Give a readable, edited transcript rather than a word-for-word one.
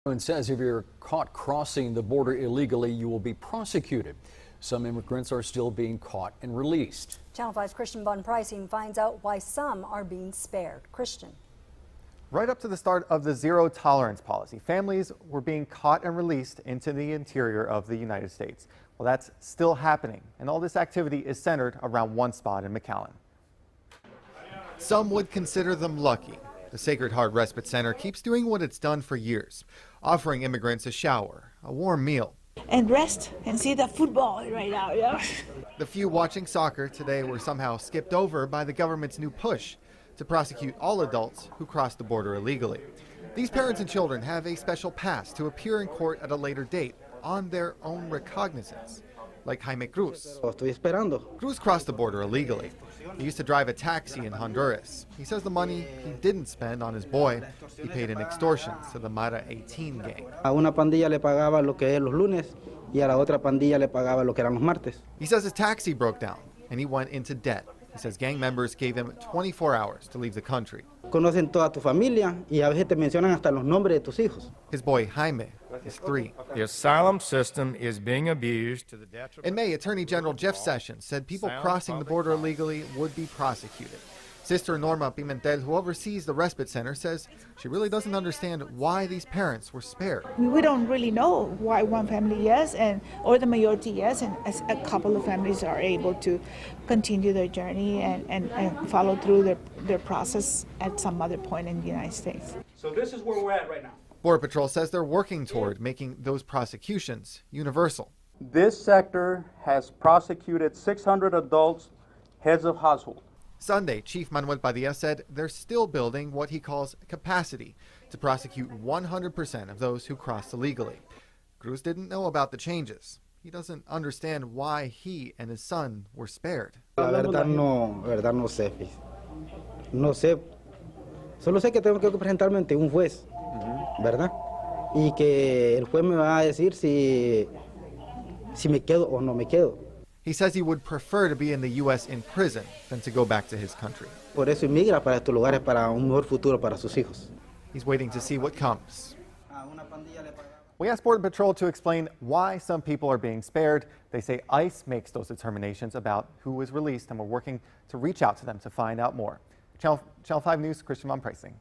And says if you're caught crossing the border illegally, you will be prosecuted. Some immigrants are still being caught and released. Channel 5's Christian Von Pricing finds out why some are being spared. Christian. Right up to the start of the zero tolerance policy, families were being caught and released into the interior of the United States. Well, that's still happening, and all this activity is centered around one spot in McAllen. Some would consider them lucky. The Sacred Heart Respite Center keeps doing what it's done for years, offering immigrants a shower, a warm meal, and rest and see the football right now, yeah. The few watching soccer today were somehow skipped over by the government's new push to prosecute all adults who cross the border illegally. These parents and children have a special pass to appear in court at a later date on their own recognizance, like Jaime Cruz. Cruz crossed the border illegally. He used to drive a taxi in Honduras. He says the money he didn't spend on his boy, he paid in extortions to the Mara 18 gang. A una pandilla le pagaba lo que es los lunes y a la otra pandilla le pagaba lo que eran los martes. He says his taxi broke down and he went into debt. He says gang members gave him 24 hours to leave the country. Conocen toda tu familia y a veces te mencionan hasta los nombres de tus hijos. His boy Jaime is 3. The asylum system is being abused to the detriment. In May, Attorney General Jeff Sessions said people crossing the border illegally would be prosecuted. Sister Norma Pimentel, who oversees the respite center, says she really doesn't understand why these parents were spared. We don't really know why one family yes, or the majority yes, and as a couple of families are able to continue their journey and follow through their process at some other point in the United States. So this is where we're at right now. Border Patrol says they're working toward making those prosecutions universal. This sector has prosecuted 600 adults, heads of household. Sunday, Chief Manuel Padilla said they're still building what he calls capacity to prosecute 100% of those who cross illegally. Cruz didn't know about the changes. He doesn't understand why he and his son were spared. La verdad no sé. No sé. Solo sé que tengo que presentarme ante un juez, ¿verdad? Y que el juez me va a decir si me quedo o no me quedo. He says he would prefer to be in the U.S. in prison than to go back to his country. Por eso inmigra para estos lugares para un mejor futuro para sus hijos. He's waiting to see what comes. We asked Border Patrol to explain why some people are being spared. They say ICE makes those determinations about who is released, and we're working to reach out to them to find out more. Channel 5 News, Christian Von Pricing.